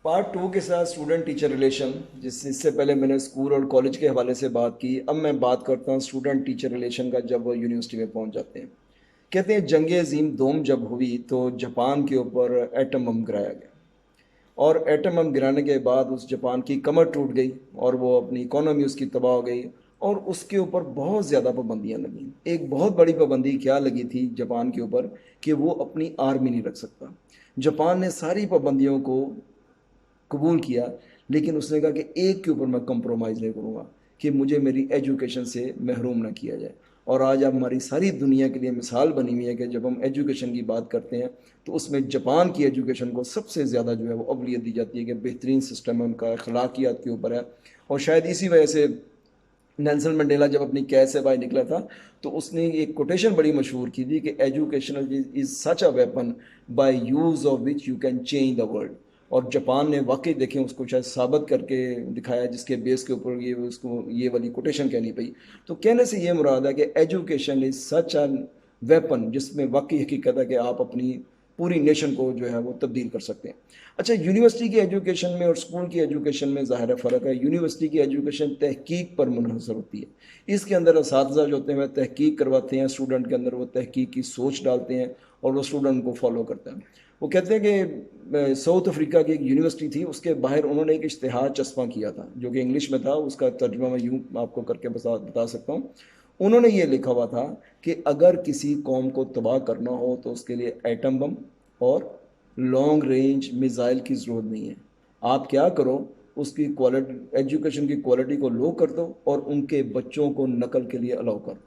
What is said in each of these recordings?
Part to کے ساتھ student teacher relation, اس سے پہلے میں نے اسکول اور کالج کے حوالے سے بات کی. اب میں بات کرتا ہوں اسٹوڈنٹ ٹیچر ریلیشن کا جب وہ یونیورسٹی میں پہنچ جاتے ہیں. کہتے ہیں جنگ عظیم دوم جب ہوئی تو جاپان کے اوپر ایٹم بم گرایا گیا، اور ایٹم بم گرانے کے بعد اس جاپان کی کمر ٹوٹ گئی اور وہ اپنی اکانومی اس کی تباہ ہو گئی، اور اس کے اوپر بہت زیادہ پابندیاں لگیں. ایک بہت بڑی پابندی کیا لگی تھی جاپان کے اوپر کہ وہ اپنی آرمی نہیں رکھ سکتا. جاپان نے ساری پابندیوں کو قبول کیا، لیکن اس نے کہا کہ ایک کے اوپر میں کمپرومائز نہیں کروں گا کہ مجھے میری ایجوکیشن سے محروم نہ کیا جائے. اور آج اب ہماری ساری دنیا کے لیے مثال بنی ہوئی ہے کہ جب ہم ایجوکیشن کی بات کرتے ہیں تو اس میں جاپان کی ایجوکیشن کو سب سے زیادہ جو ہے وہ اولویت دی جاتی ہے کہ بہترین سسٹم ہے ان کا، اخلاقیات کے اوپر ہے. اور شاید اسی وجہ سے نیلسن منڈیلا جب اپنی قید سے باہر نکلا تھا تو اس نے ایک کوٹیشن بڑی مشہور کی تھی کہ education is such a weapon by use of which you can change the world. اور جاپان نے واقعی دیکھیں اس کو شاید ثابت کر کے دکھایا، جس کے بیس کے اوپر یہ اس کو یہ والی کوٹیشن کہنی پئی. تو کہنے سے یہ مراد ہے کہ education is such a weapon جس میں واقعی حقیقت ہے کہ آپ اپنی پوری نیشن کو جو ہے وہ تبدیل کر سکتے ہیں. اچھا، یونیورسٹی کی ایجوکیشن میں اور اسکول کی ایجوکیشن میں ظاہر فرق ہے. یونیورسٹی کی ایجوکیشن تحقیق پر منحصر ہوتی ہے. اس کے اندر اساتذہ جو ہوتے ہیں وہ تحقیق کرواتے ہیں، اسٹوڈنٹ کے اندر وہ تحقیق کی سوچ ڈالتے ہیں اور وہ اسٹوڈنٹ کو فالو کرتے ہیں. وہ کہتے ہیں کہ ساؤتھ افریقہ کی ایک یونیورسٹی تھی، اس کے باہر انہوں نے ایک اشتہار چسپاں کیا تھا جو کہ انگلش میں تھا. اس کا ترجمہ میں یوں آپ کو کر کے بتا سکتا ہوں. انہوں نے یہ لکھا ہوا تھا کہ اگر کسی قوم کو تباہ کرنا ہو تو اس کے لیے ایٹم بم اور لانگ رینج میزائل کی ضرورت نہیں ہے. آپ کیا کرو، اس کی کوالٹی، ایجوکیشن کی کوالٹی کو لو کر دو اور ان کے بچوں کو نقل کے لیے الاؤ کر دو.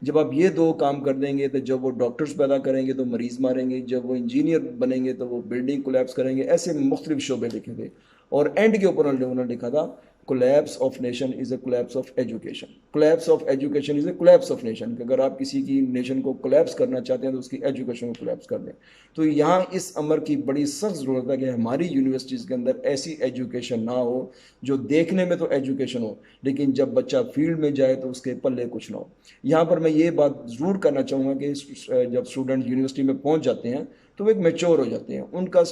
جب آپ یہ دو کام کر دیں گے تو جب وہ ڈاکٹرز پیدا کریں گے تو مریض ماریں گے، جب وہ انجینئر بنیں گے تو وہ بلڈنگ کولیپس کریں گے. ایسے مختلف شعبے لکھے گئے اور اینڈ کے اوپر انہوں نے لکھا تھا collapse of nation is a collapse of education. Collapse of education is a collapse of nation, کہ اگر آپ کسی کی نیشن کو کولیپس کرنا چاہتے ہیں تو اس کی ایجوکیشن کو کولیپس کر دیں. تو یہاں اس امر کی بڑی سخت ضرورت ہے کہ ہماری یونیورسٹیز کے اندر ایسی ایجوکیشن نہ ہو جو دیکھنے میں تو ایجوکیشن ہو لیکن جب بچہ فیلڈ میں جائے تو اس کے پلے کچھ نہ ہو. یہاں پر میں یہ بات ضرور کرنا چاہوں گا کہ جب اسٹوڈنٹ یونیورسٹی میں پہنچ جاتے ہیں تو وہ ایک میچور ہو جاتے ہیں، ان کا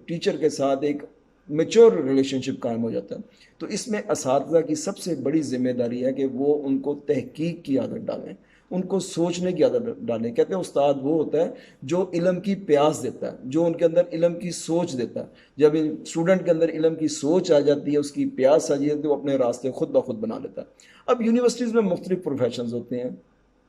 ٹیچر کے ساتھ ایک میچور ریلیشن شپ قائم ہو جاتا ہے. تو اس میں اساتذہ کی سب سے بڑی ذمہ داری ہے کہ وہ ان کو تحقیق کی عادت ڈالیں، ان کو سوچنے کی عادت ڈالیں. کہتے ہیں استاد وہ ہوتا ہے جو علم کی پیاس دیتا ہے، جو ان کے اندر علم کی سوچ دیتا ہے. جب اسٹوڈنٹ کے اندر علم کی سوچ آ جاتی ہے، اس کی پیاس آ جاتی ہے تو وہ اپنے راستے خود بخود بنا لیتا ہے. اب یونیورسٹیز میں مختلف پروفیشنز ہوتے ہیں،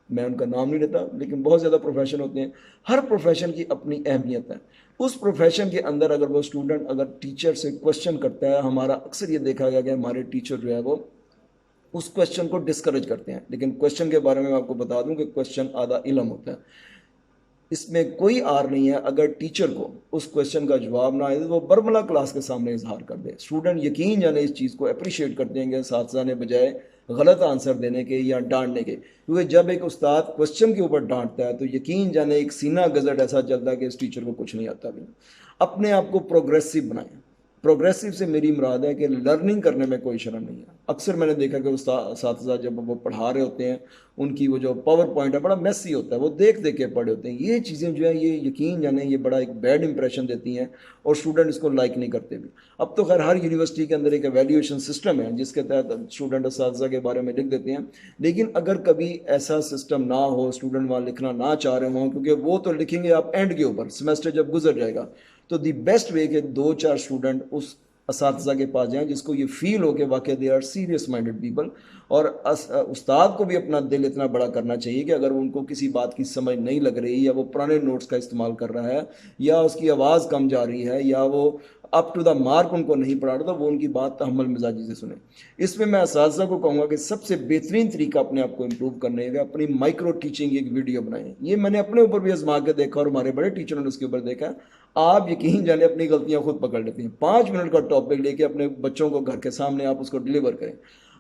میں ان کا نام نہیں لیتا لیکن بہت زیادہ پروفیشن ہوتے ہیں. ہر پروفیشن کی اپنی اہمیت ہے. اس پروفیشن کے اندر اگر وہ اسٹوڈنٹ اگر ٹیچر سے کوشچن کرتا ہے، ہمارا اکثر یہ دیکھا گیا کہ ہمارے ٹیچر جو ہے وہ اس کوشچن کو ڈسکریج کرتے ہیں. لیکن کوشچن کے بارے میں آپ کو بتا دوں کہ کوشچن آدھا علم ہوتا ہے، اس میں کوئی آر نہیں ہے. اگر ٹیچر کو اس کوشچن کا جواب نہ آئے تو وہ برملا کلاس کے سامنے اظہار کر دے. اسٹوڈنٹ یقین جانے اس چیز کو اپریشیٹ کرتے ہیں کہ اساتذہ نے بجائے غلط آنسر دینے کے یا ڈانٹنے کے، کیونکہ جب ایک استاد کوشچن کے اوپر ڈانٹتا ہے تو یقین جانے ایک سینہ گزٹ ایسا چلتا ہے کہ اس ٹیچر کو کچھ نہیں آتا بھی. اپنے آپ کو پروگریسو بنائیں. پروگریسو سے میری مراد ہے کہ لرننگ کرنے میں کوئی شرم نہیں ہے. اکثر میں نے دیکھا کہ اساتذہ جب وہ پڑھا رہے ہوتے ہیں ان کی وہ جو پاور پوائنٹ ہے بڑا میسی ہوتا ہے، وہ دیکھ کے پڑھے ہوتے ہیں. یہ چیزیں جو ہیں یہ یقین جانے یہ بڑا ایک بیڈ امپریشن دیتی ہیں اور اسٹوڈنٹ اس کو لائک نہیں کرتے بھی. اب تو خیر ہر یونیورسٹی کے اندر ایک ایویلیویشن سسٹم ہے جس کے تحت اسٹوڈنٹ اساتذہ کے بارے میں لکھ دیتے ہیں. لیکن اگر کبھی ایسا سسٹم نہ ہو، اسٹوڈنٹ وہاں لکھنا نہ چاہ رہے ہوں، کیونکہ وہ تو لکھیں گے آپ اینڈ کے اوپر سیمسٹر جب گزر جائے گا، تو دی بیسٹ وے کہ 2-4 اسٹوڈنٹ اس اساتذہ کے پاس جائیں جس کو یہ فیل ہو کہ واقعی they are serious minded people. اور استاد کو بھی اپنا دل اتنا بڑا کرنا چاہیے کہ اگر ان کو کسی بات کی سمجھ نہیں لگ رہی یا وہ پرانے نوٹس کا استعمال کر رہا ہے یا اس کی آواز کم جا رہی ہے یا وہ اپ ٹو دا مارک ان کو نہیں پڑھا رہا تو وہ ان کی بات تحمل مزاجی سے سنیں. اس میں اساتذہ کو کہوں گا کہ سب سے بہترین طریقہ اپنے آپ کو امپروو کرنے کا اپنی مائکرو ٹیچنگ ایک ویڈیو بنائیں. یہ میں نے اپنے اوپر بھی آزما کے دیکھا اور ہمارے بڑے ٹیچروں نے اس کے اوپر دیکھا. آپ یقین جانے اپنی غلطیاں خود پکڑ لیتے ہیں. 5 منٹ کا ٹاپک لے کے اپنے بچوں کو گھر کے سامنے آپ اس کو ڈلیور کریں.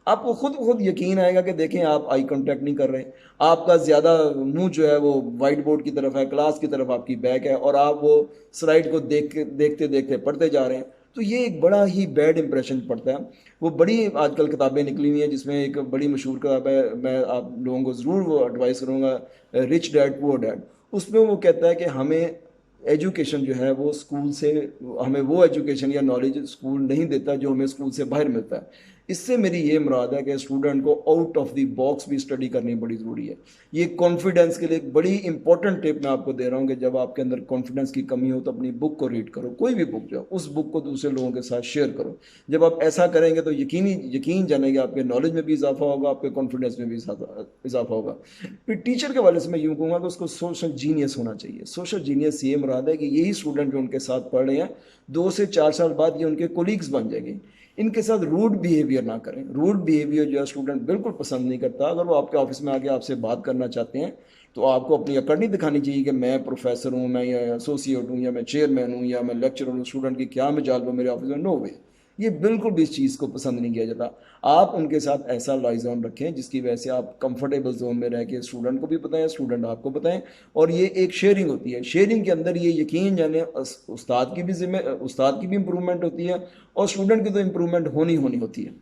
آپ کو خود یقین آئے گا کہ دیکھیں آپ آئی کانٹیکٹ نہیں کر رہے، آپ کا زیادہ منہ جو ہے وہ وائٹ بورڈ کی طرف ہے، کلاس کی طرف آپ کی بیک ہے اور آپ وہ سلائڈ کو دیکھتے پڑھتے جا رہے ہیں. تو یہ ایک بڑا ہی بیڈ امپریشن پڑتا ہے. وہ بڑی آج کل کتابیں نکلی ہوئی ہیں جس میں ایک بڑی مشہور کتاب ہے، میں آپ لوگوں کو ضرور وہ ایڈوائز کروں گا، رچ ڈیڈ پور ڈیڈ. اس میں وہ کہتا ہے کہ ہمیں ایجوکیشن جو ہے وہ اسکول سے ہمیں وہ ایجوکیشن یا نالج اسکول نہیں دیتا جو ہمیں اسکول سے باہر ملتا ہے. اس سے میری یہ مراد ہے کہ اسٹوڈنٹ کو آؤٹ آف دی باکس بھی اسٹڈی کرنی بڑی ضروری ہے. یہ کانفیڈنس کے لیے ایک بڑی امپورٹنٹ ٹپ میں آپ کو دے رہا ہوں کہ جب آپ کے اندر کانفیڈنس کی کمی ہو تو اپنی بک کو ریڈ کرو, کوئی بھی بک جو ہے اس بک کو دوسرے لوگوں کے ساتھ شیئر کرو. جب آپ ایسا کریں گے تو یقین جانیں گے آپ کے نالج میں بھی اضافہ ہوگا, آپ کے کانفیڈنس میں بھی اضافہ ہوگا. پھر ٹیچر کے حوالے سے میں یوں کہوں گا کہ اس کو سوشل جینیس ہونا چاہیے. سوشل جینیس یہ مراد ہے کہ یہی اسٹوڈنٹ جو ان کے ساتھ پڑھ رہے ہیں 2 سے 4 سال بعد یہ ان کے کولیگز بن جائیں گے. ان کے ساتھ روڈ بیہیویئر نہ کریں. روڈ بیہیویئر جو ہے اسٹوڈنٹ بالکل پسند نہیں کرتا. اگر وہ آپ کے آفس میں آ کے آپ سے بات کرنا چاہتے ہیں تو آپ کو اپنی اکڑ نہیں دکھانی چاہیے کہ میں پروفیسر ہوں, میں یا ایسوسیٹ ہوں, یا میں چیئرمین ہوں, یا میں لیکچرر ہوں. اسٹوڈنٹ کی کیا مجال وہ میرے آفس میں, نو وے. یہ بالکل بھی اس چیز کو پسند نہیں کیا جاتا. آپ ان کے ساتھ ایسا لائزون رکھیں جس کی وجہ سے آپ کمفرٹیبل زون میں رہ کے اسٹوڈنٹ کو بھی بتائیں, اسٹوڈنٹ آپ کو بتائیں. اور یہ ایک شیئرنگ ہوتی ہے. شیئرنگ کے اندر یہ یقین جانے استاد کی بھی امپرومنٹ ہوتی ہے اور اسٹوڈنٹ کی تو امپرومنٹ ہونی ہوتی ہے.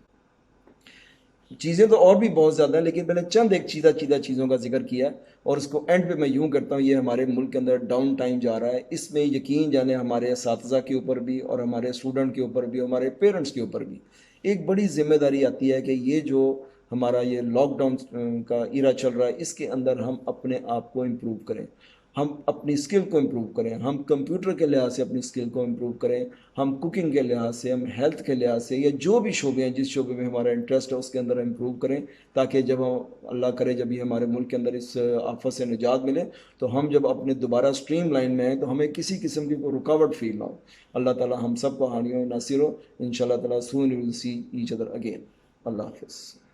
چیزیں تو اور بھی بہت زیادہ ہیں, لیکن میں نے چند ایک چیزہ چیزوں کا ذکر کیا ہے. اور اس کو اینڈ پہ میں یوں کرتا ہوں, یہ ہمارے ملک کے اندر ڈاؤن ٹائم جا رہا ہے. اس میں یقین جانے ہمارے اساتذہ کے اوپر بھی اور ہمارے اسٹوڈنٹ کے اوپر بھی, ہمارے پیرنٹس کے اوپر بھی ایک بڑی ذمہ داری آتی ہے کہ یہ جو ہمارا یہ لاک ڈاؤن کا ایرا چل رہا ہے اس کے اندر ہم اپنے آپ کو امپروو کریں, ہم اپنی اسکل کو امپروو کریں, ہم کمپیوٹر کے لحاظ سے اپنی اسکل کو امپروو کریں, ہم کوکنگ کے لحاظ سے, ہم ہیلتھ کے لحاظ سے, یا جو بھی شعبے ہیں جس شعبے میں ہمارا انٹرسٹ ہے اس کے اندر امپروو کریں, تاکہ جب ہم اللہ کرے جب یہ ہمارے ملک کے اندر اس آفت سے نجات ملے تو ہم جب اپنے دوبارہ اسٹریم لائن میں ہیں تو ہمیں کسی قسم کی کوئی رکاوٹ فیل نہ ہو. اللہ تعالی ہم سب کو حامیوں ناصر ہو. ان شاء اللہ تعالی سون وی ول سی ایچ ادر اگین. اللہ حافظ.